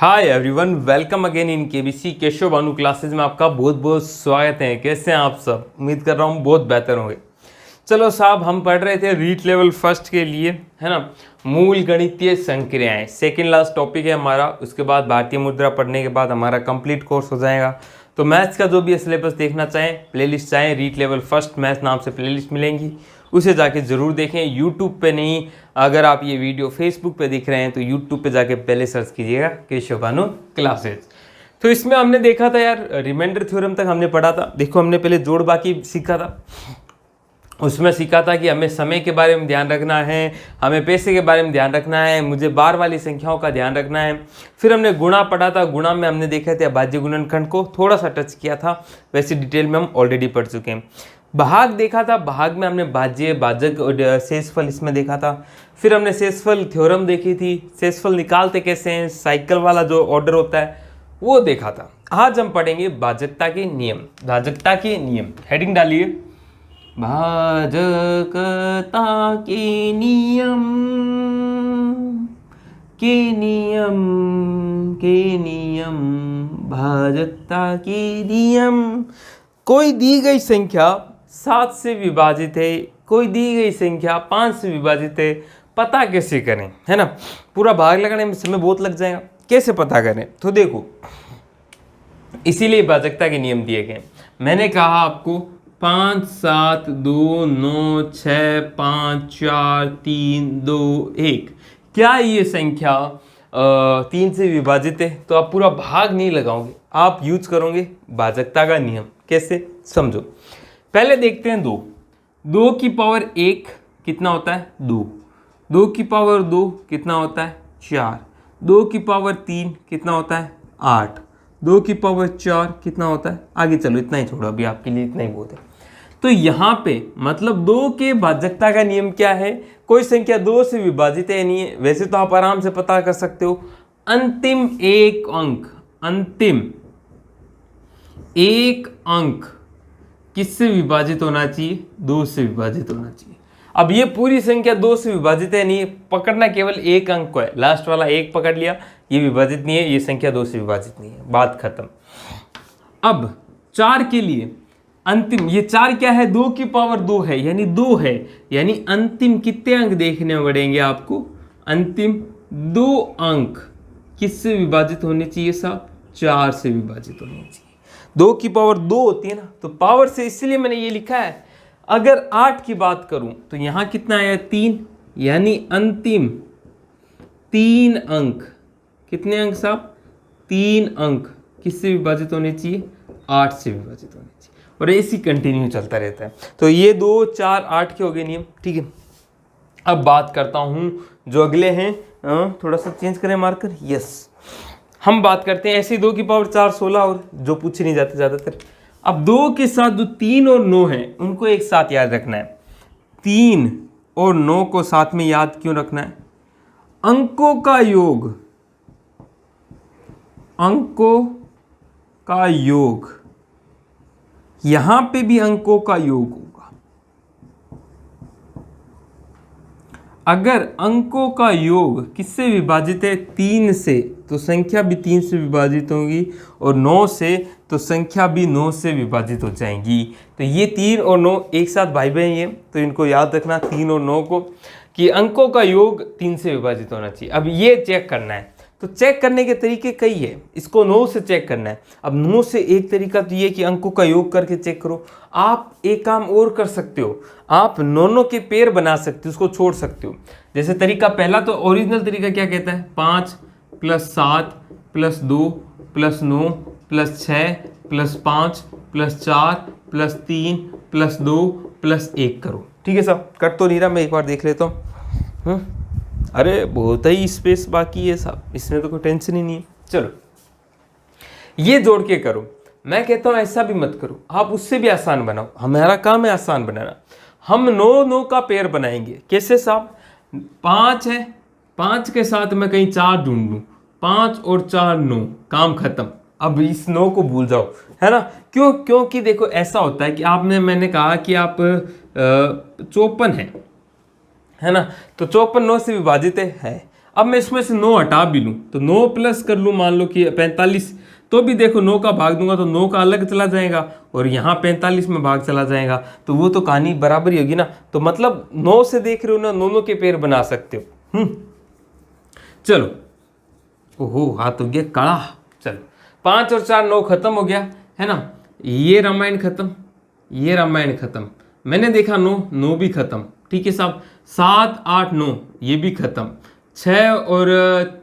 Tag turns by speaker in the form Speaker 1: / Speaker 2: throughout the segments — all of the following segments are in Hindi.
Speaker 1: Hi everyone, welcome again in KBC Keshav Bhanu classes में आपका बहुत बहुत स्वागत है। कैसे हैं आप सब? उम्मीद कर रहा हूँ बहुत बेहतर होंगे। चलो साहब, हम पढ़ रहे थे रीट लेवल फर्स्ट के लिए, है ना, मूल गणितीय संक्रियाएं। सेकंड लास्ट टॉपिक है हमारा। उसके बाद भारतीय मुद्रा पढ़ने के बाद हमारा कंप्लीट कोर्स हो जाएगा। तो मैथ्स का जो भी सिलेबस देखना चाहें, प्लेलिस्ट चाहें, रीट लेवल फर्स्ट मैथ्स नाम से प्लेलिस्ट मिलेंगी, उसे जाके ज़रूर देखें। यूट्यूब पे नहीं, अगर आप ये वीडियो फेसबुक पे दिख रहे हैं तो यूट्यूब पे जाके पहले सर्च कीजिएगा केशव भानु क्लासेस। तो इसमें हमने देखा था यार, रिमाइंडर थ्योरम तक हमने पढ़ा था। देखो, हमने पहले जोड़ बाकी सीखा था। उसमें सीखा था कि हमें समय के बारे में ध्यान रखना है, हमें पैसे के बारे में ध्यान रखना है, मुझे बार वाली संख्याओं का ध्यान रखना है। फिर हमने गुणा पढ़ा था। गुणा में हमने देखा था भाज्य गुणनखंड को थोड़ा सा टच किया था, वैसे डिटेल में हम ऑलरेडी पढ़ चुके हैं। भाग देखा था। भाग में हमने भाज्य, भाजक और शेषफल इसमें देखा था। फिर हमने शेषफल थ्योरम देखी थी, शेषफल निकालते कैसे हैं, साइकिल वाला जो ऑर्डर होता है वो देखा था। आज हम पढ़ेंगे भाजकता के नियम। भाजकता के नियम, हेडिंग डालिए, भाजकता के नियम, के नियम, के नियम, भाजकता के नियम। कोई दी गई संख्या 7 से विभाजित है, कोई दी गई संख्या 5 से विभाजित है, पता कैसे करें, है ना। पूरा भाग लगाने में समय बहुत लग जाएगा, कैसे पता करें? तो देखो, इसीलिए भाजकता के नियम दिए गए। मैंने कहा आपको 5, 7, 2, 9, 6, 5, 4, 3, 2, 1। क्या ये संख्या 3 से विभाजित है? तो आप पूरा भाग नहीं लगाओगे, आप यूज करोगे भाजकता का नियम। कैसे, समझो। पहले देखते हैं 2। 2 की पावर 1 कितना होता है? 2। 2 की पावर 2 कितना होता है? 4। 2 की पावर 3 कितना होता है? 8। 2 की पावर 4 कितना होता है? आगे चलो, इतना ही छोड़ो, अभी आपके लिए इतना ही बहुत है। तो यहाँ पे मतलब 2 के भाजकता का नियम क्या है? कोई संख्या 2 से विभाजित है नहीं है। वैसे तो आप आराम से पता कर सकते हो। अंतिम एक अंक, अंतिम एक अंक किससे विभाजित होना चाहिए? 2 से विभाजित होना चाहिए। अब ये पूरी संख्या 2 से विभाजित है नहीं है, पकड़ना केवल एक अंक को है। लास्ट वाला एक पकड़ लिया, ये विभाजित नहीं है, ये संख्या 2 से विभाजित नहीं है, बात खत्म। अब 4 के लिए अंतिम, ये 4 क्या है? 2 की पावर 2 है, यानी 2 है, यानी अंतिम कितने अंक देखने पड़ेंगे आपको? अंतिम 2 अंक किससे विभाजित होने चाहिए साहब? 4 से विभाजित होने चाहिए। 2 की पावर 2 होती है ना, तो पावर से इसलिए मैंने ये लिखा है। अगर 8 की बात करूं तो यहां कितना आया? 3, यानी अंतिम 3 अंक, कितने अंक साहब? 3 अंक किससे विभाजित होने चाहिए? 8 से विभाजित होने चाहिए। और ऐसी कंटिन्यू चलता रहता है। तो ये 2, 4, 8 के हो गए नियम, ठीक है। अब बात करता हूं जो अगले हैं, थोड़ा सा चेंज करें मार्कर, यस। हम बात करते हैं ऐसे 2 की पावर 4, 16, और जो पूछे नहीं जाते ज़्यादातर। अब 2 के साथ जो 3 और 9 है उनको एक साथ याद रखना है। 3 और 9 को साथ में याद क्यों रखना है? अंकों का योग, अंकों का योग, यहां पे भी अंकों का योग होगा। अगर अंकों का योग किससे विभाजित है? 3 से, तो संख्या भी 3 से विभाजित होगी, और 9 से तो संख्या भी 9 से विभाजित हो जाएंगी। तो ये 3 और 9 एक साथ भाई बहन ये, तो इनको याद रखना 3 और 9 को, कि अंकों का योग 3 से विभाजित होना चाहिए। अब ये चेक करना है, तो चेक करने के तरीके कई है। इसको 9 से चेक करना है। अब 9 से एक तरीका तो ये कि अंकों का योग करके चेक करो। आप एक काम और कर सकते हो, आप 9 के पेयर बना सकते हो, उसको छोड़ सकते हो। जैसे तरीका पहला, तो ओरिजिनल तरीका क्या कहता है? 5 + 7 + 2 + 9 + 6 + 5 + 4 + 3 + 2 + 1 करो। ठीक है साहब, कट तो नहीं रहा, मैं एक बार देख लेता हूँ। अरे बहुत ही स्पेस बाकी है साहब, इसमें तो कोई टेंशन ही नहीं है। चलो ये जोड़ के करो। मैं कहता हूँ ऐसा भी मत करो, आप उससे भी आसान बनाओ। हमारा काम है आसान बनाना। हम 9 का पेयर बनाएंगे। कैसे साहब? 5 है, 5 के साथ मैं कहीं 4 ढूंढ लूँ, 5 और 4 9, काम खत्म। अब इस 9 को भूल जाओ, है ना। क्यों? क्योंकि देखो ऐसा होता है कि मैंने कहा कि आप 54 है ना, तो 54 9 से विभाजित है। अब मैं इसमें से 9 हटा भी लूँ तो 9 प्लस कर लूँ, मान लो कि 45, तो भी देखो 9 का भाग दूंगा तो 9 का अलग चला जाएगा और यहाँ 45 में भाग चला जाएगा, तो वो तो कहानी बराबर ही होगी ना। तो मतलब 9 से देख रहे हो ना, 9 के पेड़ बना सकते हो। चलो, ओहो हाथ हो गया काला। चलो 5 और 4 9 खत्म हो गया है ना, ये रामायण खत्म, ये रामायण खत्म, मैंने देखा 9 9 भी खत्म, ठीक है साहब। 7 8 9 ये भी खत्म, 6 और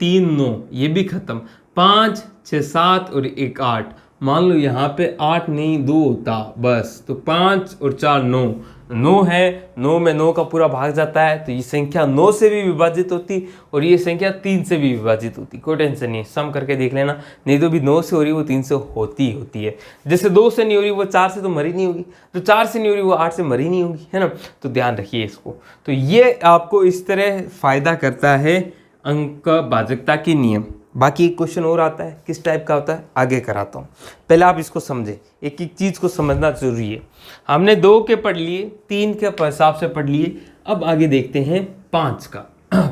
Speaker 1: 3 9 ये भी खत्म, 5 6 7 और 1 8, मान लो यहाँ पे 8 नहीं 2 होता बस, तो 5 और 4 9 9 है, 9 में 9 का पूरा भाग जाता है, तो ये संख्या 9 से भी विभाजित होती और ये संख्या 3 से भी विभाजित होती। कोई टेंशन नहीं है, सम करके देख लेना, नहीं तो भी 9 से हो रही वो 3 से होती होती है। जैसे 2 से नहीं हो रही वो 4 से तो मरी नहीं होगी, तो 4 से नहीं हो रही वो 8 से मरी नहीं होगी, है ना। तो ध्यान रखिए इसको। तो ये आपको इस तरह फायदा करता है अंक भाजकता के नियम। बाकी एक क्वेश्चन और आता है, किस टाइप का होता है आगे कराता हूँ, पहले आप इसको समझें, एक एक चीज़ को समझना जरूरी है। हमने 2 के पढ़ लिए, 3 के हिसाब से पढ़ लिए, अब आगे देखते हैं 5 का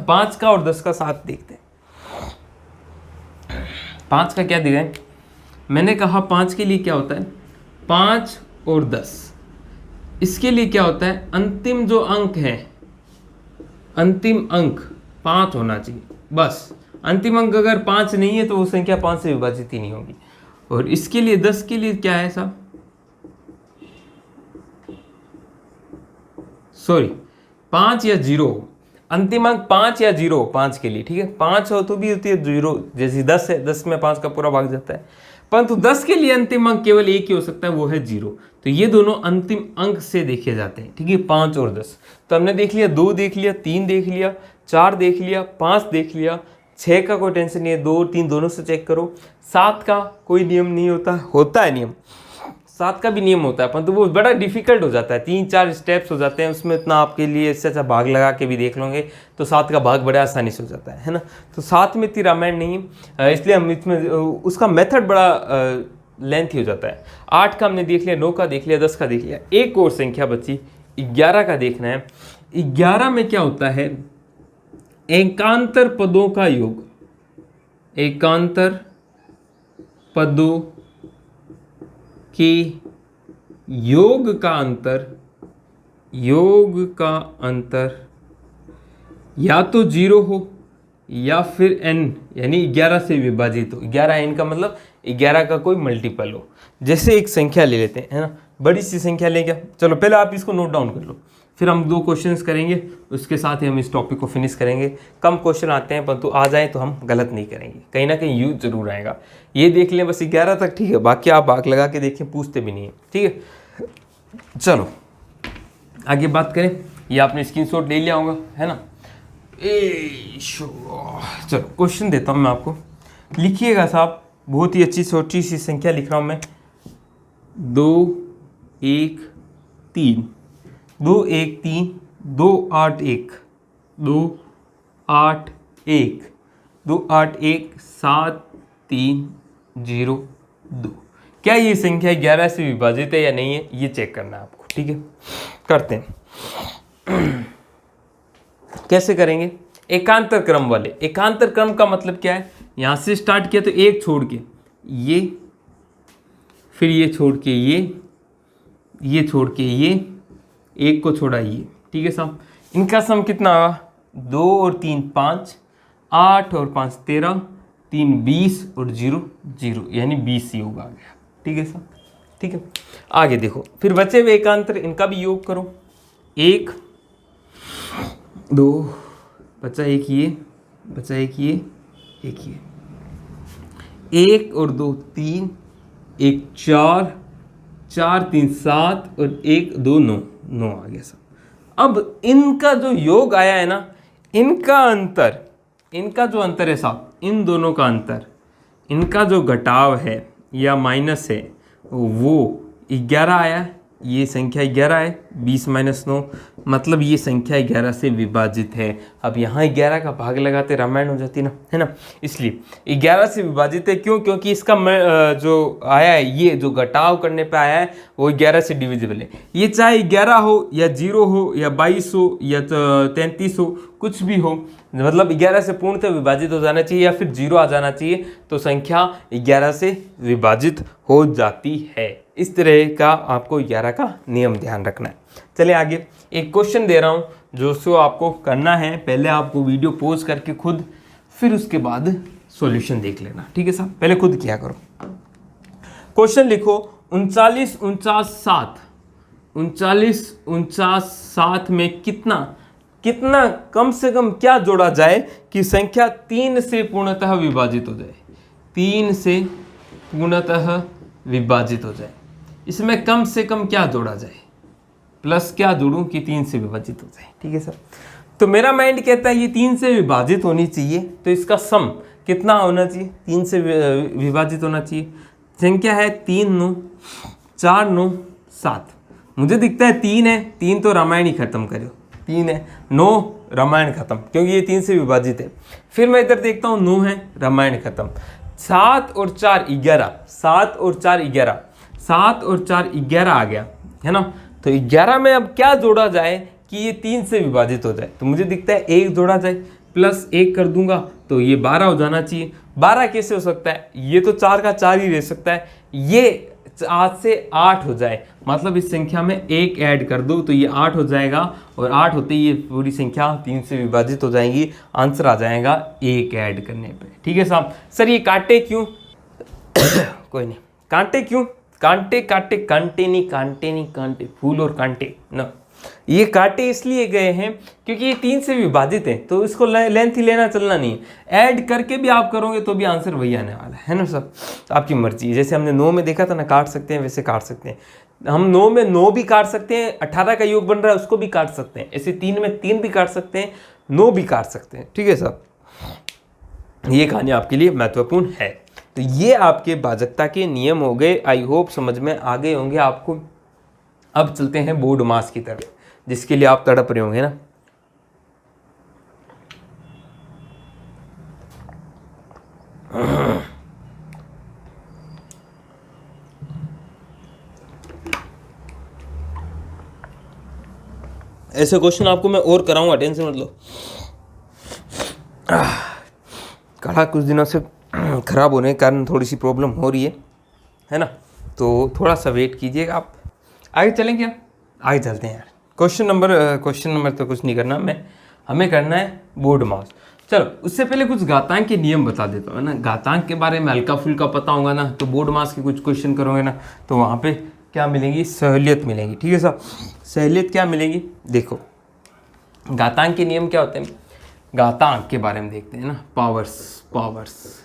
Speaker 1: 5 का और 10 का साथ देखते हैं। 5 का क्या दिया है, मैंने कहा 5 के लिए क्या होता है 5 और 10, इसके लिए क्या होता है अंतिम जो अंक है, अंतिम अंक 5 होना चाहिए बस। अंतिम अंक अगर 5 नहीं है तो वो संख्या 5 से विभाजित ही नहीं होगी। और इसके लिए 10 के लिए क्या है साहब, सॉरी 5 या 0, अंतिम अंक 5 या 0 5 के लिए, ठीक है। 5 हो तो भी होती है 0, जैसे 10 है, 10 में 5 का पूरा भाग जाता है, परंतु 10 के लिए अंतिम अंक केवल एक ही हो सकता है, वो है 0। तो ये दोनों अंतिम अंक से देखे जाते हैं, ठीक है, 5 और 10। तो हमने देख लिया, 2 देख लिया, 3 देख लिया, 4 देख लिया, 5 देख लिया, 6 का कोई टेंशन नहीं है, 2 और 3 दोनों से चेक करो। 7 का कोई नियम नहीं होता, होता है नियम, 7 का भी नियम होता है, परंतु वो बड़ा डिफिकल्ट हो जाता है, 3-4 स्टेप्स हो जाते हैं उसमें, इतना आपके लिए इससे अच्छा भाग लगा के भी देख लोगे तो 7 का भाग बड़ा आसानी से हो जाता है ना। तो 7 में इतनी रामायण नहीं है, इसलिए हम इसमें उसका मेथड बड़ा लेंथी हो जाता है। 8 का हमने देख लिया, 9 का देख लिया, 10 का देख लिया, एक और संख्या बची 11 का देखना है। 11 में क्या होता है, एकांतर पदों का योग, एकांतर पदों के योग का अंतर, योग का अंतर या तो 0 हो या फिर n यानी 11 से विभाजित हो। 11 n का मतलब 11 का कोई मल्टीपल हो। जैसे एक संख्या ले लेते हैं, है ना, बड़ी सी संख्या ले गया, चलो पहले आप इसको नोट डाउन कर लो, फिर हम 2 क्वेश्चंस करेंगे, उसके साथ ही हम इस टॉपिक को फिनिश करेंगे। कम क्वेश्चन आते हैं परंतु आ जाए तो हम गलत नहीं करेंगे, कहीं ना कहीं यूज जरूर आएगा। ये देख लें बस 11 तक, ठीक है, बाकी आप भाग लगा के देखें, पूछते भी नहीं है, ठीक है। चलो आगे बात करें, ये आपने स्क्रीनशॉट ले लिया होगा, है ना। चलो क्वेश्चन देता हूँ मैं आपको, लिखिएगा साहब, बहुत ही अच्छी छोटी सी संख्या लिख रहा हूँ मैं, 2 1 3 2 1 3 2 8 1 2 8 1 2 8 1 7 3 0 2। क्या ये संख्या 11 से विभाजित है या नहीं है, ये चेक करना है आपको, ठीक है। करते हैं, कैसे करेंगे, एकांतर क्रम वाले। एकांतर क्रम का मतलब क्या है, यहाँ से स्टार्ट किया तो एक छोड़ के ये, फिर ये छोड़ के ये छोड़ के ये, एक को छोड़ा ये, ठीक है साहब। इनका सम कितना होगा, 2 और 3 5, 8 और 5 13, 3 20 और 0 0, यानी 20 योग आ गया, ठीक है साहब, ठीक है। आगे देखो, फिर बचे हुए एकांतर, इनका भी योग करो, 1 2 बचा एक ये, बचा एक ये, एक ये, 1 और 2 3, 1 4 4 3 7 और 1 2 9 9 आ गया सब। अब इनका जो योग आया है ना, इनका अंतर, इनका जो अंतर है साहब, इन दोनों का अंतर, इनका जो घटाव है या माइनस है वो 11 आया है, ये संख्या 11 है, 20 माइनस 9, मतलब ये संख्या 11 से विभाजित है। अब यहाँ 11 का भाग लगाते रामायण हो जाती ना, है ना, इसलिए 11 से विभाजित है। क्यों? क्योंकि इसका जो आया है, ये जो घटाव करने पे आया है वो 11 से डिविजिबल है। ये चाहे 11 हो या 0 हो या 22 हो या 33 हो, कुछ भी हो, मतलब 11 से पूर्णतः विभाजित हो जाना चाहिए या फिर 0 आ जाना चाहिए, तो संख्या 11 से विभाजित हो जाती है। इस तरह का आपको 11 का नियम ध्यान रखना है। चलिए आगे, एक क्वेश्चन दे रहा हूँ जो सो आपको करना है। पहले आपको वीडियो पॉज करके खुद, फिर उसके बाद सॉल्यूशन देख लेना, ठीक है साहब? पहले खुद किया करो। क्वेश्चन लिखो, 39 49 7, 39 49 7 में कितना कम से कम क्या जोड़ा जाए कि संख्या 3 से पूर्णतः विभाजित हो जाए? 3 से पूर्णतः विभाजित हो जाए, इसमें कम से कम क्या जोड़ा जाए? प्लस क्या जोड़ूं कि 3 से विभाजित हो जाए? ठीक है सर, तो मेरा माइंड कहता है ये 3 से विभाजित होनी चाहिए, तो इसका सम कितना होना चाहिए? 3 से विभाजित होना चाहिए। संख्या है 3 9 4 9 7, मुझे दिखता है 3 है, 3 तो रामायण ही खत्म करो, 3 है, 9 रामायण खत्म, क्योंकि ये 3 से विभाजित है। फिर मैं इधर देखता हूँ 9 है, रामायण खत्म। 7 और 4 11, 7 और 4 11, 7 और 4 11 आ गया, है ना? तो 11 में अब क्या जोड़ा जाए कि ये 3 से विभाजित हो जाए? तो मुझे दिखता है 1 जोड़ा जाए, प्लस 1 कर दूंगा तो ये 12 हो जाना चाहिए। 12 कैसे हो सकता है? ये तो 4 का 4 ही रह सकता है, ये 8 से 8 हो जाए, मतलब इस संख्या में 1 ऐड कर दो तो ये 8 हो जाएगा, और 8 होते ही ये पूरी संख्या 3 से विभाजित हो जाएंगी। आंसर आ जाएगा 1 ऐड करने पे। ठीक है साहब? सर ये कांटे क्यों? कोई नहीं, कांटे क्यों? कांटे कांटे कांटे नहीं, कांटे नहीं कांटे, फूल और कांटे ना, ये कांटे इसलिए गए हैं क्योंकि ये 3 से विभाजित है, तो इसको लेंथ ही लेना चलना नहीं है। ऐड करके भी आप करोगे तो भी आंसर वही आने वाला है ना सब, तो आपकी मर्जी। जैसे हमने 9 में देखा था ना, काट सकते हैं, वैसे काट सकते हैं हम। 9 में 9 भी काट सकते हैं, 18 का योग बन रहा है उसको भी काट सकते हैं, ऐसे 3 में 3 भी काट सकते हैं, 9 भी काट सकते हैं। ठीक है साहब, ये कहानी आपके लिए महत्वपूर्ण है। तो ये आपके भाजकता के नियम हो गए, आई होप समझ में आ गए होंगे आपको। अब चलते हैं बोर्ड मास की तरफ, जिसके लिए आप तड़प रहे होंगे ना। ऐसे क्वेश्चन आपको मैं और कराऊंगा, टेंशन मत लो। काढ़ा कुछ दिनों से खराब होने के कारण थोड़ी सी प्रॉब्लम हो रही है ना, तो थोड़ा सा वेट कीजिएगा आप। आगे चलें क्या? आगे चलते हैं यार। क्वेश्चन नंबर तो कुछ नहीं करना हमें करना है बोर्ड मास। चलो उससे पहले कुछ घातांक के नियम बता देता हूँ ना। घातांक के बारे में हल्का फुल्का पता होगा ना, तो बोर्ड मास के कुछ क्वेश्चन करोगे ना, तो वहाँ पे क्या मिलेंगी? सहूलियत मिलेंगी। ठीक है साहब, सहूलियत क्या मिलेगी? देखो घातांक के नियम क्या होते हैं, घातांक के बारे में देखते हैं ना। पावर्स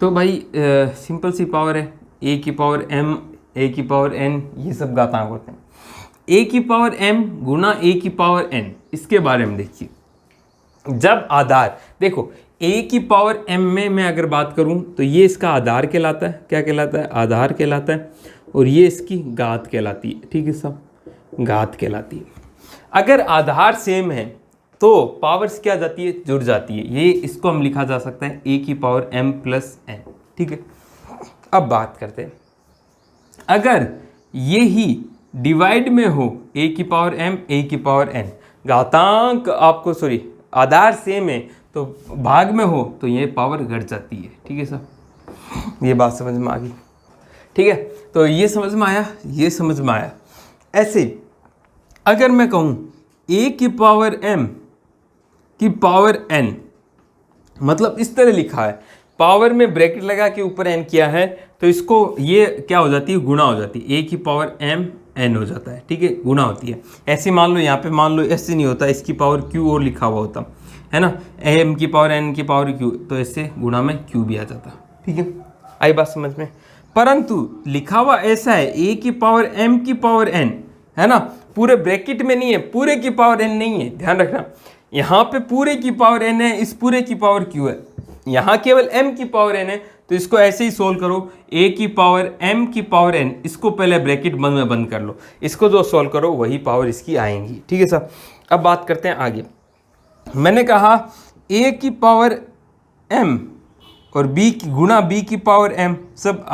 Speaker 1: तो भाई सिंपल सी पावर है, ए की पावर m, ए की पावर n, ये सब घातांक होते हैं। ए की पावर m गुना ए की पावर n, इसके बारे में देखिए। जब आधार, देखो ए की पावर m में मैं अगर बात करूं तो ये इसका आधार कहलाता है। क्या कहलाता है? आधार कहलाता है। और ये इसकी घात कहलाती है। ठीक है साहब, घात कहलाती है। अगर आधार सेम है तो पावर्स क्या जाती है? जुड़ जाती है। ये इसको हम लिखा जा सकता है ए की पावर m प्लस n। ठीक है, अब बात करते हैं, अगर ये ही डिवाइड में हो, ए की पावर m, ए की पावर n, घातांक आपको आधार सेम है तो भाग में हो तो ये पावर घट जाती है। ठीक है साहब, ये बात समझ में आ गई? ठीक है, तो ये समझ में आया, ये समझ में आया। ऐसे अगर मैं कहूँ ए की पावर m की पावर n, मतलब इस तरह लिखा है, पावर में ब्रैकेट लगा के ऊपर n किया है, तो इसको ये क्या हो जाती है? गुणा हो जाती है। ए की पावर m n हो जाता है। ठीक है, गुणा होती है। ऐसे मान लो, यहाँ पे मान लो ऐसे नहीं होता, इसकी पावर q और लिखा हुआ होता है ना, m की पावर n की पावर q, तो ऐसे गुणा में q भी आ जाता। ठीक है, आई बात समझ में? परंतु लिखा हुआ ऐसा है, ए की पावर m की पावर n, है ना, पूरे ब्रैकेट में नहीं है, पूरे की पावर n नहीं है, ध्यान रखना। यहाँ पे पूरे की पावर n है, इस पूरे की पावर q है, यहाँ केवल m की पावर n है, तो इसको ऐसे ही सोल्व करो, a की पावर m की पावर n, इसको पहले ब्रैकेट बंद में बंद कर लो, इसको जो सोल्व करो वही पावर इसकी आएंगी। ठीक है साहब, अब बात करते हैं आगे। मैंने कहा a की पावर m और b की गुणा b की पावर m, सब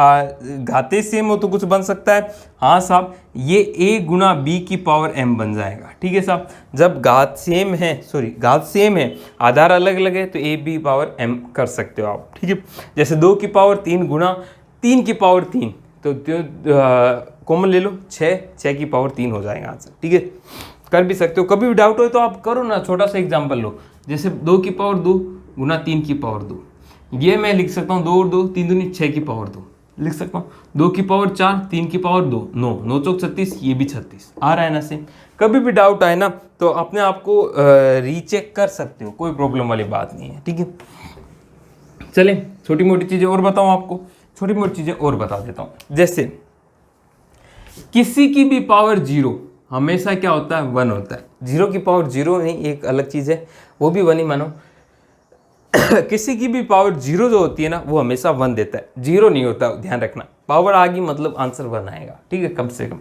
Speaker 1: घाते सेम हो तो कुछ बन सकता है। हाँ साहब, ये a गुणा b की पावर m बन जाएगा। ठीक है साहब, जब घात सेम है, घात सेम है, आधार अलग अलग है, तो a b पावर m कर सकते हो आप। ठीक है, जैसे 2 की पावर 3 गुणा 3 की पावर 3, तो कॉमन ले लो 6 की पावर 3 हो जाएगा आंसर। ठीक है, कर भी सकते हो। कभी भी डाउट हो तो आप करो ना, छोटा सा एग्जाम्पल लो, जैसे 2 की पावर 2 गुणा 3 की पावर 2, ये मैं लिख सकता हूँ 2 और 2 3 दूनी 6 की पावर 2 लिख सकता हूँ। 2 की पावर 4 3 की पावर 2 9 9 चौक 36, ये भी 36 आ रहा है ना सेम। कभी भी डाउट आए ना तो अपने आप को रीचेक कर सकते हो, कोई प्रॉब्लम वाली बात नहीं है। ठीक है, चलें छोटी मोटी चीज़ें और बताऊँ आपको, छोटी मोटी चीज़ें और बता देता हूँ। जैसे किसी की भी पावर 0 हमेशा क्या होता है, 1 होता है। 0 की पावर 0 नहीं, एक अलग चीज़ है, वो भी 1 ही मानो। किसी की भी पावर 0 जो होती है ना, वो हमेशा 1 देता है, 0 नहीं होता, ध्यान रखना। पावर आ गई मतलब आंसर 1 आएगा। ठीक है, कम से कम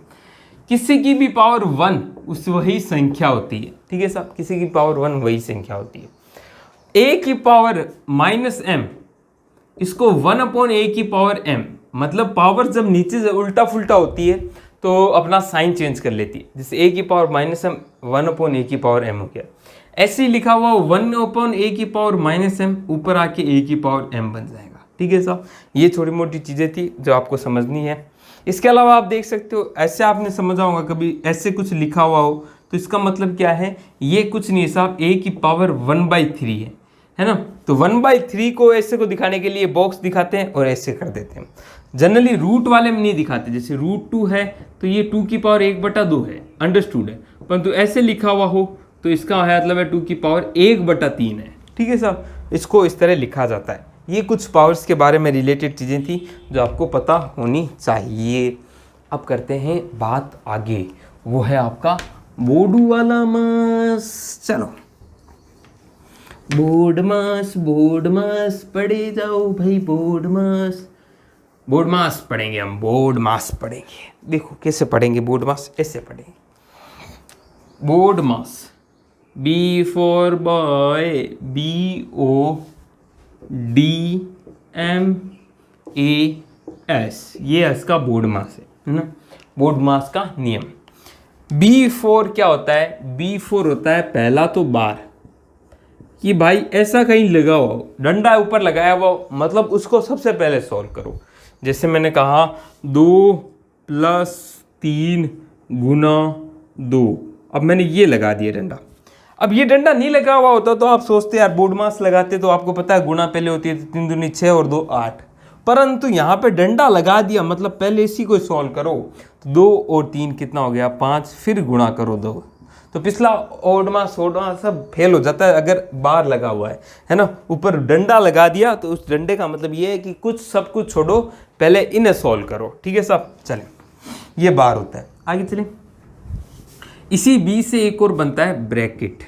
Speaker 1: किसी की भी पावर 1 उस वही संख्या होती है। ठीक है साहब, किसी की पावर 1 वही संख्या होती है। a की पावर -m, इसको 1/a की पावर m, मतलब पावर जब नीचे से उल्टा फुल्टा होती है तो अपना साइन चेंज कर लेती है। जैसे a की पावर -m 1/a की पावर m हो गया, ऐसे ही लिखा हुआ 1/a की पावर -m, ऊपर आके a की पावर m बन जाएगा। ठीक है साहब, ये छोटी मोटी चीज़ें थी जो आपको समझनी है। इसके अलावा आप देख सकते हो, ऐसे आपने समझा होगा कभी ऐसे कुछ लिखा हुआ हो तो इसका मतलब क्या है, ये कुछ नहीं साहब, a की पावर 1/3 है ना। तो 1/3 को ऐसे को दिखाने के लिए बॉक्स दिखाते हैं और ऐसे कर देते हैं। जनरली रूट वाले में नहीं दिखाते, जैसे √2 है तो ये 2 की पावर 1/2 है, अंडरस्टूड है, परंतु ऐसे लिखा हुआ हो तो इसका मतलब है 2 की पावर 1/3 है। ठीक है साहब, इसको इस तरह लिखा जाता है। ये कुछ पावर्स के बारे में रिलेटेड चीज़ें थी जो आपको पता होनी चाहिए। अब करते हैं बात आगे, वो है आपका बोर्ड वाला मास। चलो बोर्ड मास पढ़े जाओ भाई, बोर्ड मास पढ़ेंगे हम, बोर्ड मास पढ़ेंगे। देखो कैसे पढ़ेंगे बोर्ड मास, ऐसे पढ़ेंगे board mass. B for boy, BODMAS, ये इसका बोर्ड मास है ना, बोर्ड मास का नियम। B4 क्या होता है, B4 होता है पहला तो बार, कि भाई ऐसा कहीं लगा हुआ हो, डंडा ऊपर लगाया हुआ हो, मतलब उसको सबसे पहले सॉल्व करो। जैसे मैंने कहा 2 + 3 गुना 2, अब मैंने ये लगा दिया डंडा। अब ये डंडा नहीं लगा हुआ होता तो आप सोचते यार बोर्ड मास लगाते, तो आपको पता है गुना पहले होती है, 3 दूनी 6 और 2 8, परंतु यहाँ पे डंडा लगा दिया मतलब पहले इसी को सॉल्व करो। तो 2 और 3 कितना हो गया 5, फिर गुणा करो 2, तो पिछला ओड मास सब फेल हो जाता है अगर बार लगा हुआ है ना। ऊपर डंडा लगा दिया तो उस डंडे का मतलब ये है कि कुछ सब कुछ छोड़ो, पहले इन्हें सॉल्व करो। ठीक है साहब, चलें, ये बार होता है। आगे चलें, इसी B से एक और बनता है ब्रैकेट,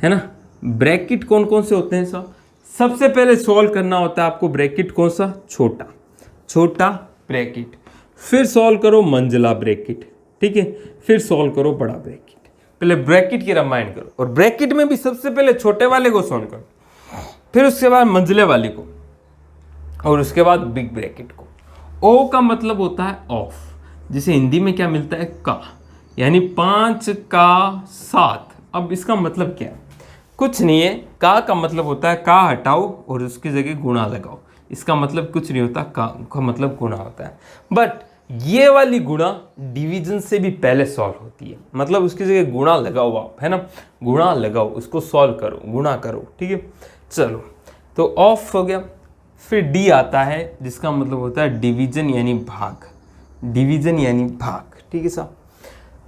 Speaker 1: है ना। ब्रैकेट कौन कौन से होते हैं साहब, सबसे पहले सॉल्व करना होता है आपको ब्रैकेट कौन सा, छोटा ब्रैकेट, फिर सॉल्व करो मंझला ब्रैकेट, ठीक है, फिर सॉल्व करो बड़ा ब्रैकेट। पहले ब्रैकेट की रामायण करो, और ब्रैकेट में भी सबसे पहले छोटे वाले को सॉल्व करो, फिर उसके बाद मंझले वाले को, और उसके बाद बिग ब्रैकेट को। ओ का मतलब होता है ऑफ, जिसे हिंदी में क्या मिलता है, का, यानी 5 का 7। अब इसका मतलब क्या है, कुछ नहीं है, का मतलब होता है का हटाओ और उसकी जगह गुणा लगाओ, इसका मतलब कुछ नहीं होता, का मतलब गुणा होता है। बट ये वाली गुणा डिवीजन से भी पहले सॉल्व होती है, मतलब उसकी जगह गुणा लगाओ आप, है ना, गुणा लगाओ, उसको सॉल्व करो, गुणा करो। ठीक है, चलो, तो ऑफ हो गया। फिर डी आता है जिसका मतलब होता है डिवीजन यानी भाग, डिवीजन यानी भाग। ठीक है साहब,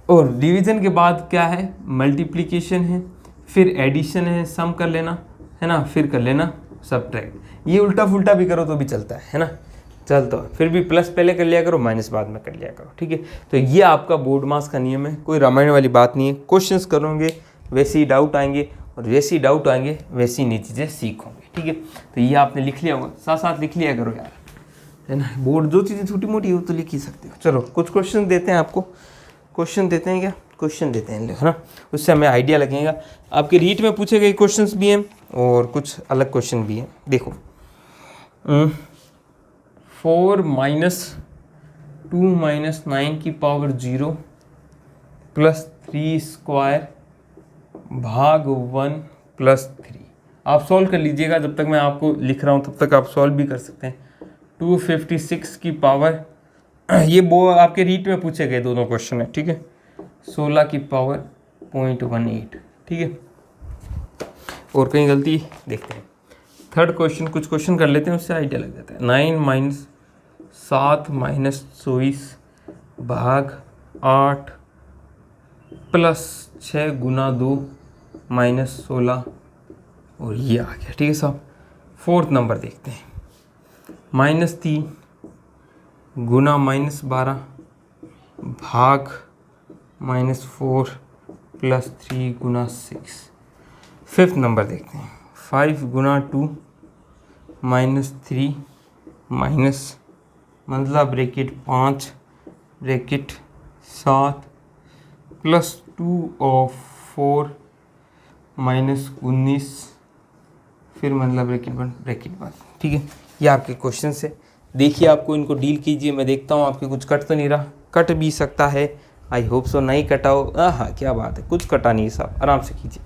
Speaker 1: और डिवीजन के बाद क्या है, मल्टीप्लिकेशन है, फिर एडिशन है, सम कर लेना, है ना, फिर कर लेना सबट्रैक्ट। ये उल्टा फुल्टा भी करो तो भी चलता है ना, चलता है। फिर भी प्लस पहले कर लिया करो, माइनस बाद में कर लिया करो। ठीक है, तो ये आपका बोर्ड मास का नियम है, कोई रामायण वाली बात नहीं है। क्वेश्चंस करोगे वैसे ही डाउट आएंगे, और वैसे ही डाउट आएंगे वैसी नई चीज़ें सीखोगे। ठीक है। तो ये आपने लिख लिया होगा, साथ साथ लिख लिया करो यार, है ना। बोर्ड जो चीज़ें छोटी मोटी हो तो लिख ही सकते हो। चलो कुछ क्वेश्चन देते हैं आपको, क्वेश्चन देते हैं क्या, क्वेश्चन देते हैं, है ना, उससे हमें आइडिया लगेगा। आपके रीट में पूछे गए क्वेश्चंस भी हैं और कुछ अलग क्वेश्चन भी हैं। देखो 4 - 2 - 9 की पावर 0 प्लस 3 स्क्वायर भाग 1 प्लस 3। आप सॉल्व कर लीजिएगा, जब तक मैं आपको लिख रहा हूँ तब तक आप सॉल्व भी कर सकते हैं। 256 की पावर ये वो आपके रीट में पूछे गए दोनों क्वेश्चन है, ठीक है। 16 की पावर 0.18, ठीक है। और कहीं गलती देखते हैं। थर्ड क्वेश्चन, कुछ क्वेश्चन कर लेते हैं, उससे आइडिया लग जाता है। 9 - 7 - 24 भाग 8 प्लस 6 गुना 2 माइनस 16, और ये आ गया, ठीक है साहब। फोर्थ नंबर देखते हैं। -3 गुना -12 भाग -4 प्लस 3 गुना 6। फिफ्थ नंबर देखते हैं। 5 गुना 2 -3 माइनस मतलब ब्रैकेट 5 ब्रैकेट 7 प्लस 2 और 4 -19 फिर मतलब ब्रैकेट 1 ब्रैकेट 1, ठीक है। ये आपके क्वेश्चन से देखिए, आपको इनको डील कीजिए। मैं देखता हूँ आपके कुछ कट तो नहीं रहा, कट भी सकता है, आई होप सो नहीं कटा हो। हाँ क्या बात है, कुछ कटा नहीं साहब, आराम से कीजिए।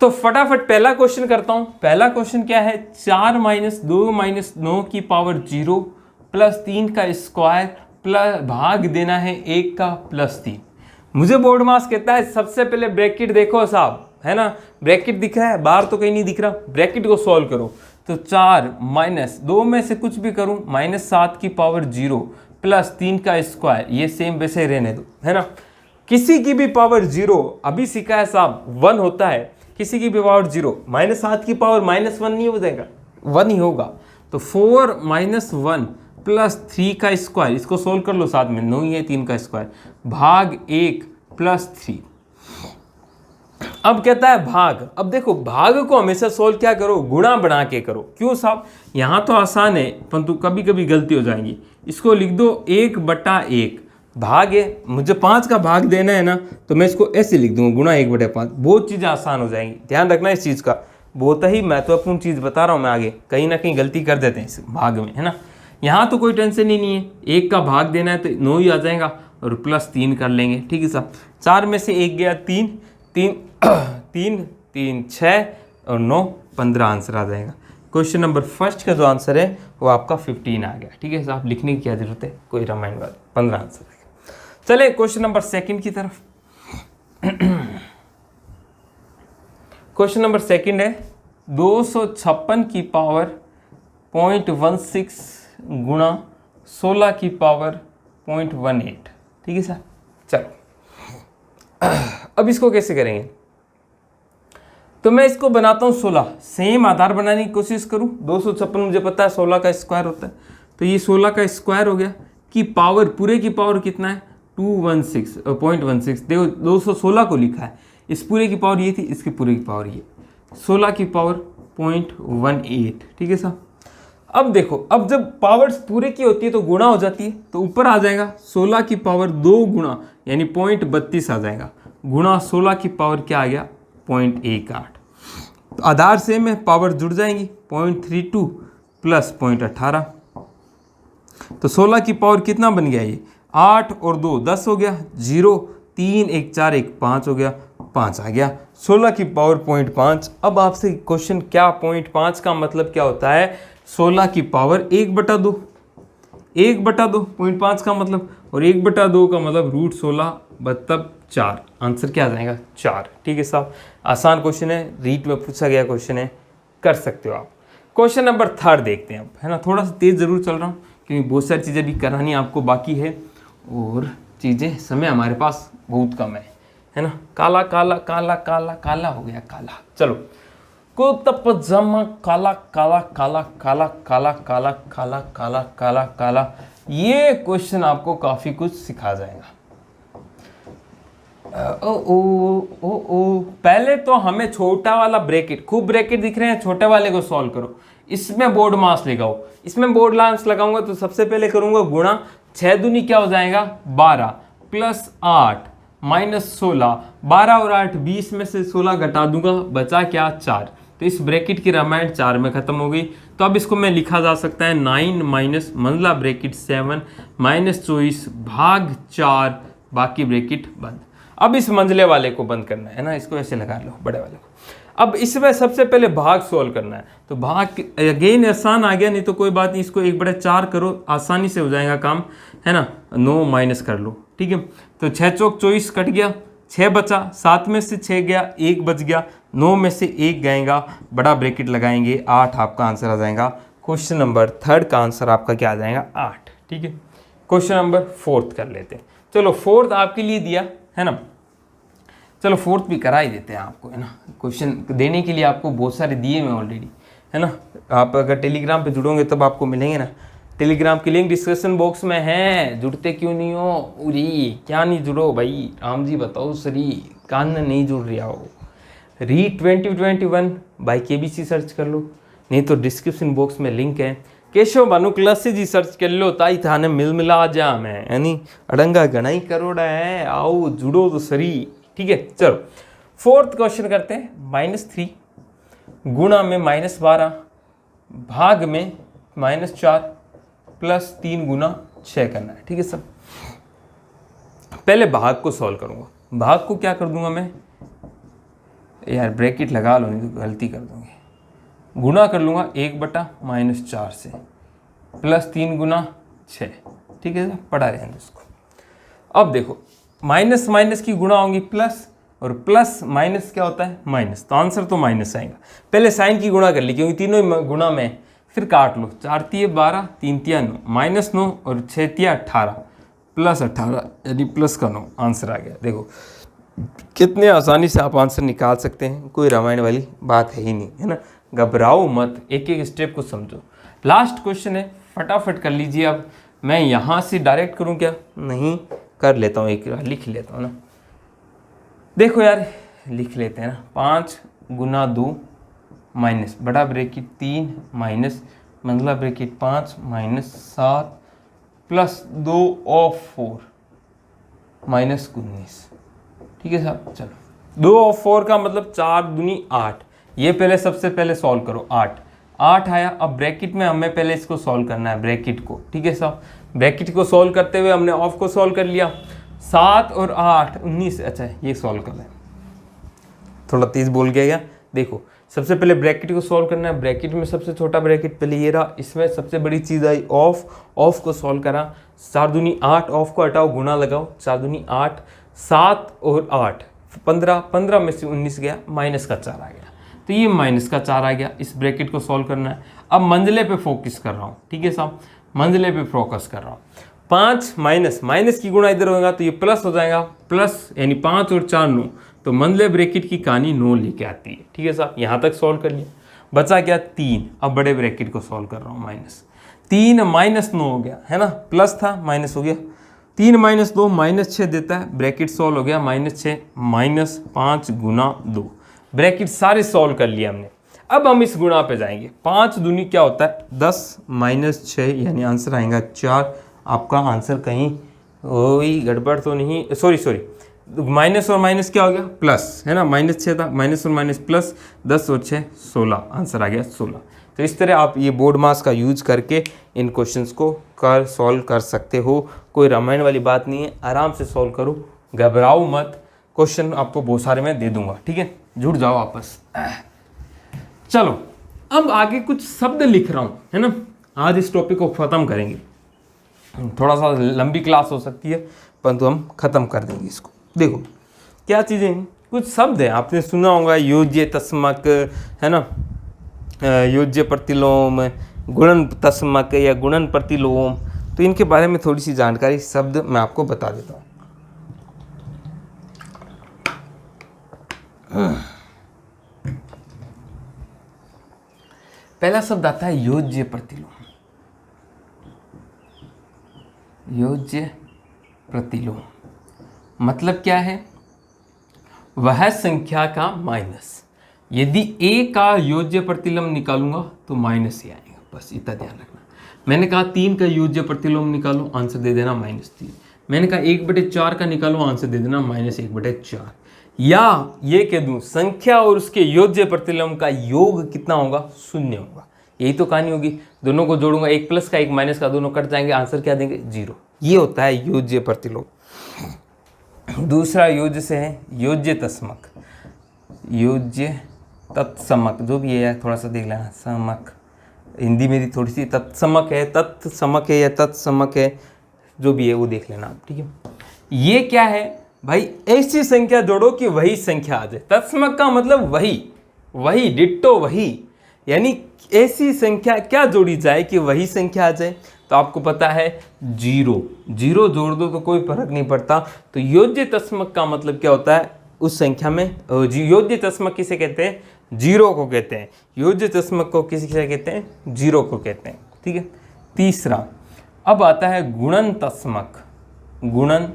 Speaker 1: तो फटाफट पहला क्वेश्चन करता हूँ। पहला क्वेश्चन क्या है, 4 - 2 - 9 की पावर 0 प्लस 3 का स्क्वायर प्लस भाग देना है 1 का प्लस 3। मुझे बोर्ड मास कहता है सबसे पहले ब्रैकेट देखो साहब, है ना, ब्रैकेट दिख रहा है, बाहर तो कहीं नहीं दिख रहा, ब्रैकेट को सॉल्व करो। तो 4 - 2 में से कुछ भी करूं, -7 की पावर 0 प्लस 3 का स्क्वायर, ये सेम वैसे रहने दो, है ना। किसी की भी पावर 0 अभी सीखा है साहब 1 होता है, किसी की भी पावर 0, -7 की पावर -1 नहीं हो जाएगा, 1 ही होगा। तो 4 - 1 प्लस 3 का स्क्वायर, इसको सोल्व कर लो साथ में, 9 ही है 3 का स्क्वायर भाग 1 प्लस 3। अब कहता है भाग। अब देखो भाग को हमेशा सोल्व क्या करो, गुणा बना के करो। क्यों साहब, यहाँ तो आसान है परंतु कभी कभी गलती हो जाएगी। इसको लिख दो 1/1, भाग है, मुझे 5 का भाग देना है ना, तो मैं इसको ऐसे लिख दूंगा गुणा 1/5। बहुत चीज़ें आसान हो जाएंगी, ध्यान रखना इस चीज़ का, बहुत ही महत्वपूर्ण चीज़ बता रहा हूँ मैं। आगे कहीं ना कहीं गलती कर देते हैं इस भाग में, है ना। यहाँ तो कोई टेंशन ही नहीं है, 1 का भाग देना है तो 9 ही आ जाएगा और प्लस 3 कर लेंगे, ठीक है साहब। 4 में से 1 गया 3 3 3 3 6 और 9 15 आंसर आ जाएगा। क्वेश्चन नंबर फर्स्ट का जो आंसर है वो आपका 15 आ गया, ठीक है साहब। लिखने की क्या जरूरत है, कोई रामायण बात, 15 आंसर आ गया। चले क्वेश्चन नंबर सेकंड की तरफ। क्वेश्चन नंबर सेकंड है 256 की पावर 0.16 गुणा 16 की पावर 0.18, ठीक है सर। चलो अब इसको कैसे करेंगे, तो मैं इसको बनाता हूँ 16, सेम आधार बनाने की कोशिश करूँ। 256 मुझे पता है 16 का स्क्वायर होता है, तो ये 16 का स्क्वायर हो गया कि पावर, पूरे की पावर कितना है 216.16। देखो 216 को लिखा है, इस पूरे की पावर ये थी, इसके पूरे की पावर ये, 16 की पावर 0.18, ठीक है साहब। अब देखो, अब जब पावर्स पूरे की होती है तो गुणा हो जाती है, तो ऊपर आ जाएगा 16 की पावर 2 गुणा यानी 0.32 आ जाएगा, गुणा 16 की पावर क्या आ गया 0.18। तो आधार से में पावर जुड़ जाएंगी 0.32 प्लस 0.18, तो 16 की पावर कितना बन गया, ये 8 और 2 10 हो गया, 0 3 1 4 1 5 हो गया, 5 आ गया, 16 की पावर 0.5। अब आपसे क्वेश्चन क्या, 0.5 का मतलब क्या होता है, 16 की पावर 1/2, 1/2 0.5 का मतलब, और 1/2 का मतलब √16 मतलब 4। आंसर क्या आ जाएगा 4, ठीक है साहब। आसान क्वेश्चन है, रीट में पूछा गया क्वेश्चन है, कर सकते हो आप। क्वेश्चन नंबर थर्ड देखते हैं अब, है ना। थोड़ा सा तेज जरूर चल रहा हूँ क्योंकि बहुत सारी चीज़ें भी करानी आपको बाकी है और चीज़ें, समय हमारे पास बहुत कम है ना। काला काला काला काला काला हो गया काला। चलो, कुतप जमा काला काला काला काला काला काला काला काला काला काला, ये क्वेश्चन आपको काफ़ी कुछ सिखा जाएगा। ओ ओ ओ ओ पहले तो हमें छोटा वाला ब्रैकेट, खूब ब्रैकेट दिख रहे हैं, छोटे वाले को सॉल्व करो। इसमें बोर्ड मास लगाओ, इसमें बोर्ड मास लगाऊंगा तो सबसे पहले करूंगा गुणा, 6 दूनी क्या हो जाएगा 12 प्लस 8 माइनस 16, 12 और 8 20 में से 16 घटा दूंगा, बचा क्या 4। तो इस ब्रैकेट की रामायण 4 में खत्म हो गई। तो अब इसको मैं लिखा जा सकता है 9 माइनस मंझला ब्रैकेट 7 माइनस 24 भाग 4 बाकी ब्रैकेट बंद। अब इस मंझले वाले को बंद करना है ना, इसको ऐसे लगा लो बड़े वाले को। अब इसमें सबसे पहले भाग सोल्व करना है, तो भाग अगेन आसान आ गया, नहीं तो कोई बात नहीं, इसको 1/4 करो, आसानी से हो जाएगा काम, है ना। 9 माइनस कर लो, ठीक है। तो 6 चौक 24 कट गया, 6 बचा, 7 में से 6 गया, 1 बच गया, 9 में से 1 गएगा, बड़ा ब्रैकेट लगाएंगे, 8 आपका आंसर आ जाएगा। क्वेश्चन नंबर 3 का आंसर आपका क्या आ जाएगा 8, ठीक है। क्वेश्चन नंबर 4 कर लेते हैं। चलो 4 आपके लिए दिया है ना, चलो 4 भी करा ही देते हैं आपको, है ना। क्वेश्चन देने के लिए आपको बहुत सारे दिए मैं ऑलरेडी, है ना। आप अगर टेलीग्राम पे जुड़ोगे तब आपको मिलेंगे ना, टेलीग्राम की लिंक डिस्क्रिप्शन बॉक्स में है, जुड़ते क्यों नहीं हो। उरी क्या नहीं जुड़ो भाई, राम जी बताओ सरी, कान नहीं जुड़ रहा हो। री 2021 बाई KBC सर्च कर लो, नहीं तो डिस्क्रिप्शन बॉक्स में लिंक है। केशव भानु क्लासेज ही सर्च कर लो, ताई थाने मिल मिला जा मैं, यानी अड़ंगा घना ही करोड़ा है, आओ जुड़ो तो सरी, ठीक है। चलो 4th क्वेश्चन करते हैं। -3 गुणा में -12 भाग में -4 प्लस 3 गुना 6 करना है, ठीक है सब। पहले भाग को सॉल्व करूंगा, भाग को क्या कर दूंगा मैं, यार ब्रैकेट लगा लो नहीं तो गलती कर दूंगी। गुणा कर लूंगा 1/-4 से प्लस 3 गुना 6, ठीक है, पढ़ा रहे हैं इसको। अब देखो माइनस माइनस की गुणा होंगी प्लस, और प्लस माइनस क्या होता है माइनस, तो आंसर तो माइनस आएगा। पहले साइन की गुणा कर ली क्योंकि तीनों गुणा में, फिर काट लो, 4 तिये 12 3 तिया 9 -9 और 6 तिया 18 प्लस 18 यानी प्लस का 9, आंसर आ गया। देखो कितने आसानी से आप आंसर निकाल सकते हैं, कोई रामायण वाली बात है ही नहीं, है ना। घबराओ मत, एक एक स्टेप को समझो। लास्ट क्वेश्चन है, फटाफट कर लीजिए। अब मैं यहाँ से डायरेक्ट करूँ क्या, नहीं कर लेता हूँ, एक लिख लेता हूँ ना। देखो यार लिख लेते हैं ना, 5 गुना 2 माइनस बड़ा ब्रैकेट 3 माइनस मंझला ब्रैकेट 5 माइनस 7 प्लस 2 और 4 माइनस 19, ठीक है साहब। चलो 2 और 4 का मतलब 4 दूनी 8, ये पहले सबसे पहले सॉल्व करो। 8 आया, अब ब्रैकेट में हमें पहले इसको सॉल्व करना है, ब्रैकेट को, ठीक है साहब। ब्रैकेट को सॉल्व करते हुए हमने ऑफ को सॉल्व कर लिया, 7 और 8 19, अच्छा ये सॉल्व कर लें, थोड़ा तेज बोल गया क्या। देखो सबसे पहले ब्रैकेट को सॉल्व करना है, ब्रैकेट में सबसे छोटा ब्रैकेट पहले ये रहा, इसमें सबसे बड़ी चीज़ आई ऑफ को सॉल्व करा, 4 दूनी 8, ऑफ को हटाओ गुणा लगाओ, 4 दूनी 8, 7 और 8 15 में से 19 गया, माइनस का 4 आ गया, तो ये माइनस का 4 आ गया। इस ब्रैकेट को सॉल्व करना है। अब मंझले पे फोकस कर रहा हूँ, ठीक है साहब, मंझले पे फोकस कर रहा हूँ। 5 माइनस की गुणा इधर होगा तो ये प्लस हो जाएगा, प्लस यानी 5 और 4 9, तो मंझले ब्रैकेट की कहानी 9 लेके आती है, ठीक है साहब। यहाँ तक सॉल्व कर लिया, बचा क्या 3। अब बड़े ब्रैकेट को सॉल्व कर रहा हूँ, -3 -9 हो गया, है ना, प्लस था माइनस हो गया, 3 - 2 -6 देता है, ब्रैकेट सॉल्व हो गया, -6 -5 गुना 2, ब्रैकेट सारे सॉल्व कर लिया हमने। अब हम इस गुणा पे जाएंगे, 5 दूनी क्या होता है 10 -6 यानी आंसर आएगा 4। आपका आंसर कहीं कोई गड़बड़ तो नहीं, सॉरी माइनस और माइनस क्या हो गया प्लस, है ना, -6 था, माइनस और माइनस प्लस, 10 और 6 16, आंसर आ गया 16। तो इस तरह आप ये बोर्ड मास का यूज करके इन क्वेश्चंस को सॉल्व कर सकते हो, कोई रामायण वाली बात नहीं है, आराम से सॉल्व करो, घबराओ मत। क्वेश्चन आपको बहुत सारे मैं दे दूंगा, ठीक है, जुड़ जाओ आपस। चलो अब आगे कुछ शब्द लिख रहा हूँ, है ना, आज इस टॉपिक को ख़त्म करेंगे, थोड़ा सा लंबी क्लास हो सकती है परंतु हम ख़त्म कर देंगे इसको। देखो क्या चीज़ें, कुछ शब्द हैं आपने सुना होगा, योज्य तस्मक, है ना, योज्य प्रतिलोम, गुणन तस्मक या गुणन प्रतिलोम, तो इनके बारे में थोड़ी सी जानकारी शब्द मैं आपको बता देता हूँ। पहला शब्द आता है योज्य प्रतिलोम। योज्य प्रतिलोम मतलब क्या है, वह संख्या का माइनस। यदि a का योज्य प्रतिलोम निकालूंगा तो माइनस ही आएगा, बस इतना ध्यान रखना। मैंने कहा 3 का योज्य प्रतिलोम निकालो, आंसर दे देना -3। मैंने कहा 1/4 का निकालो, आंसर दे देना -1/4। या ये कह दूं संख्या और उसके योज्य प्रतिलोम का योग कितना होगा, 0 होगा। यही तो कहानी होगी। दोनों को जोड़ूंगा, एक प्लस का एक माइनस का, दोनों कट जाएंगे, आंसर क्या देंगे, 0। ये होता है योज्य प्रतिलोम। दूसरा योज्य से है योज्य तत्समक। योज्य तत्समक जो भी है, थोड़ा सा देख लेना, समक हिंदी मेरी थोड़ी सी तत्समक है, तत्समक है या तत्समक है, जो भी है वो देख लेना आप, ठीक है। ये क्या है भाई, ऐसी संख्या जोड़ो कि वही संख्या आ जाए। तत्समक का मतलब वही डिट्टो वही, यानी ऐसी संख्या क्या जोड़ी जाए कि वही संख्या आ जाए। तो आपको पता है 0 जोड़ दो तो कोई फर्क नहीं पड़ता। तो योज्य तत्समक का मतलब क्या होता है, उस संख्या में योज्य तत्समक किसे कहते हैं, 0 को कहते हैं। योज्य तत्समक को किसे कहते हैं, 0 को कहते हैं, ठीक है। तीसरा अब आता है गुणन तत्समक। गुणन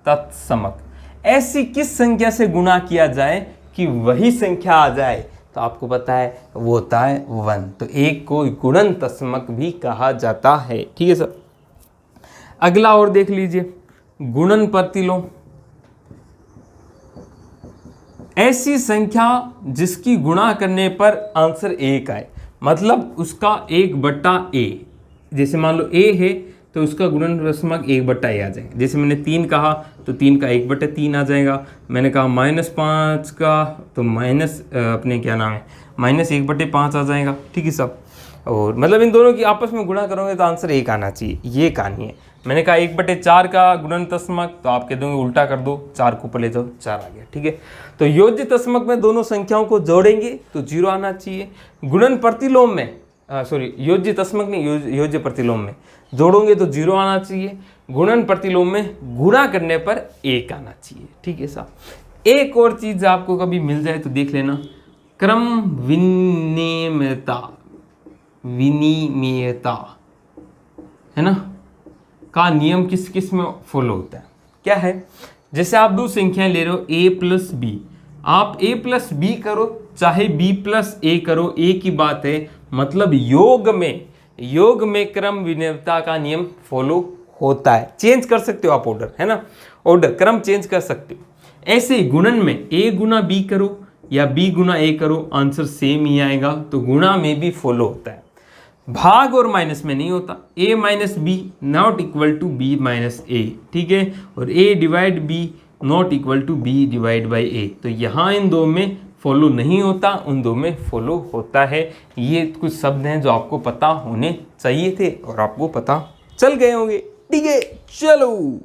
Speaker 1: तत्समक, ऐसी किस संख्या से गुणा किया जाए कि वही संख्या आ जाए, तो आपको पता है वो होता है 1। तो एक को गुणन तत्समक भी कहा जाता है, ठीक है सर। अगला और देख लीजिए, गुणन प्रतिलोम। ऐसी संख्या जिसकी गुणा करने पर आंसर 1 आए, मतलब उसका 1/a। जैसे मान लो a है तो उसका गुणन तत्समक 1/a आ जाएगा। जैसे मैंने 3 कहा तो 3 का 1/3 आ जाएगा। मैंने कहा -5 का तो अपने क्या नाम है -1/5 आ जाएगा, ठीक है सब। और मतलब इन दोनों की आपस में गुणा करोगे तो आंसर 1 आना चाहिए, ये कहानी है। मैंने कहा 1/4 का गुणन तत्समक, तो आप कह दोगे उल्टा कर दो, 4 को ऊपर ले जाओ, 4 आ गया, ठीक है। तो योज्य तत्समक में दोनों संख्याओं को जोड़ेंगे तो 0 आना चाहिए। गुणन प्रतिलोम में योज्य तत्समक नहीं, योज्य प्रतिलोम में जोड़ोगे तो 0 आना चाहिए। गुणन प्रतिलोम में गुणा करने पर 1 आना चाहिए, ठीक है साहब। एक और चीज आपको कभी मिल जाए तो देख लेना, क्रम विनिमयता है ना, का नियम किस किस में फॉलो होता है। क्या है, जैसे आप दो संख्याएं ले रहे हो a+b, आप a+b करो चाहे b+a करो, एक ही बात है। मतलब योग में क्रम विनिमयता का नियम फॉलो होता है। चेंज कर सकते हो आप ऑर्डर, है ना, ऑर्डर क्रम चेंज कर सकते हो। ऐसे ही गुणन में a गुना b करो या b गुना a करो, आंसर सेम ही आएगा। तो गुणा में भी फॉलो होता है, भाग और माइनस में नहीं होता। a minus B not equal to b minus a, ठीक है। और a divide b not equal to b divide by a। तो यहाँ इन दो में फॉलो नहीं होता, उन दो में फॉलो होता है। ये कुछ शब्द हैं जो आपको पता होने चाहिए थे और आपको पता चल गए होंगे, ठीक है। चलो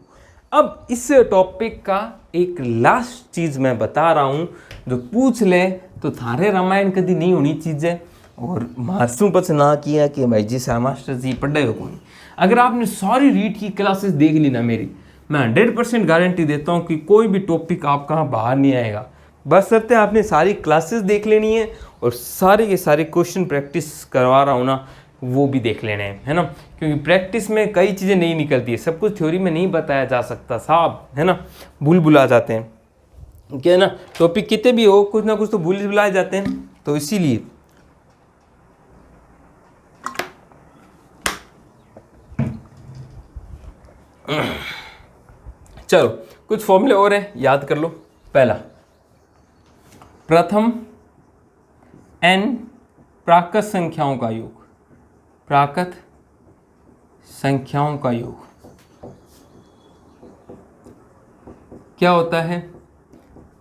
Speaker 1: अब इस टॉपिक का एक लास्ट चीज मैं बता रहा हूँ, जो पूछ ले तो थारे रामायण कभी नहीं होनी चीज है। और मास्टर पछ ना किया कि भाई जी सा मास्टर जी पढ़े हो कौन। अगर आपने सारी रीड की क्लासेस देख ली ना मेरी, मैं 100% गारंटी देता हूँ कि कोई भी टॉपिक आपका बाहर नहीं आएगा। बस शर्त है आपने सारी क्लासेस देख लेनी है और सारे के सारे क्वेश्चन प्रैक्टिस करवा रहा हूँ ना, वो भी देख लेने हैं, है ना। क्योंकि प्रैक्टिस में कई चीज़ें नहीं निकलती है, सब कुछ थ्योरी में नहीं बताया जा सकता साहब, है ना। भूल भुला जाते हैं, क्या है ना, टॉपिक कितने भी हो कुछ ना कुछ तो भूल भुलाए जाते हैं। तो इसीलिए चलो कुछ फॉर्मूले और हैं, याद कर लो। पहला, प्रथम n प्राकृत संख्याओं का योग, प्राकृत संख्याओं का योग क्या होता है,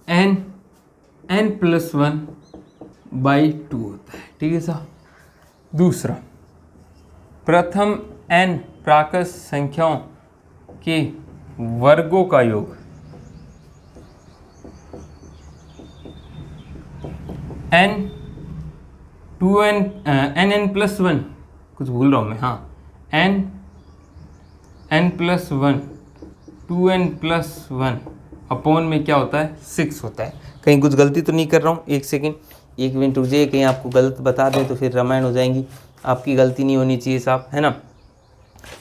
Speaker 1: n+1/2 होता है, ठीक है साहब। दूसरा, प्रथम n प्राकृत संख्याओं के वर्गों का योग n+1, कुछ भूल रहा हूँ मैं, हाँ, n+1 2n+1 अपॉन में क्या होता है 6 होता है। कहीं कुछ गलती तो नहीं कर रहा हूँ, एक सेकेंड, एक मिनट रुक जाइए, कहीं आपको गलत बता दें तो फिर रामायण हो जाएंगी। आपकी गलती नहीं होनी चाहिए साहब, है ना,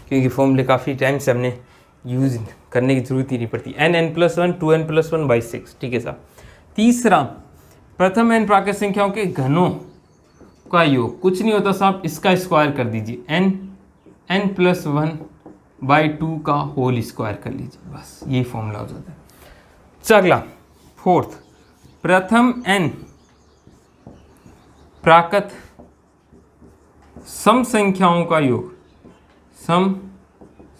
Speaker 1: क्योंकि फॉर्मूले काफ़ी टाइम से हमने यूज़ करने की जरूरत ही नहीं पड़ती। n+1 2n+1/6, ठीक है साहब। तीसरा, प्रथम n प्राकृत संख्याओं के घनों का योग, कुछ नहीं होता साहब, इसका स्क्वायर कर दीजिए, n+1/2 का होल स्क्वायर कर लीजिए, बस यही फॉर्मूला हो जाता है। अगला फोर्थ, प्रथम n प्राकृत सम संख्याओं का योग, सम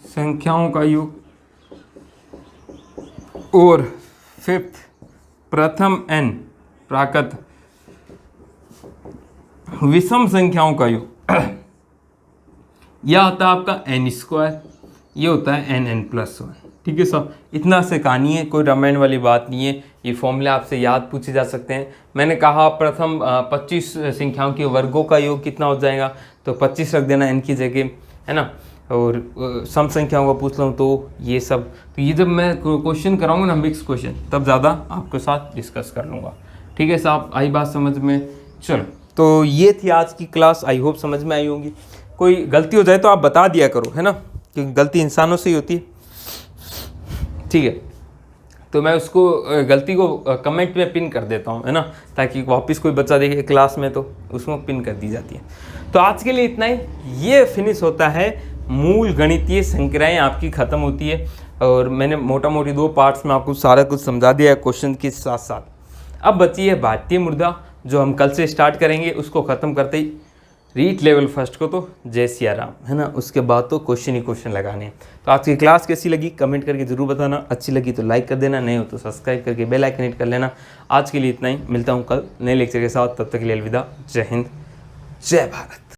Speaker 1: संख्याओं का योग, और फिफ्थ, प्रथम n प्राकृत विषम संख्याओं का योग। यह होता है आपका n², ये होता है n+1। ठीक है सर, इतना से कहानी है, कोई रामायण वाली बात नहीं है, ये फॉर्मूले आपसे याद पूछे जा सकते हैं। मैंने कहा प्रथम 25 संख्याओं के वर्गों का योग कितना हो जाएगा, तो 25 रख देना n की जगह, है ना। और सम संख्याओं का पूछ लूँ तो ये सब, तो ये जब मैं क्वेश्चन कराऊंगा ना मिक्स क्वेश्चन, तब ज़्यादा आपके साथ डिस्कस कर लूँगा। ठीक है साहब, आई बात समझ में। चलो, तो ये थी आज की क्लास, आई होप समझ में आई होगी। कोई गलती हो जाए तो आप बता दिया करो, है ना, क्योंकि गलती इंसानों से ही होती है। ठीक है, तो मैं उसको गलती को कमेंट में पिन कर देता हूँ, है ना, ताकि वापस कोई बच्चा देखे क्लास में तो उसमें पिन कर दी जाती है। तो आज के लिए इतना ही, ये फिनिश होता है, मूल गणितीय संक्रियाएं आपकी ख़त्म होती है। और मैंने मोटा मोटी 2 पार्ट्स में आपको सारा कुछ समझा दिया है क्वेश्चन के साथ साथ। अब बची है भारतीय मुद्रा, जो हम कल से स्टार्ट करेंगे। उसको ख़त्म करते ही रीट लेवल फर्स्ट को तो जय सिया राम, है ना, उसके बाद तो क्वेश्चन ही क्वेश्चन लगाने हैं। तो आज की क्लास कैसी लगी कमेंट करके ज़रूर बताना, अच्छी लगी तो लाइक कर देना, नहीं हो तो सब्सक्राइब करके बेल आइकन हिट कर लेना। आज के लिए इतना ही, मिलता हूँ कल नए लेक्चर के साथ, तब तक के लिए अलविदा, जय हिंद, जय भारत।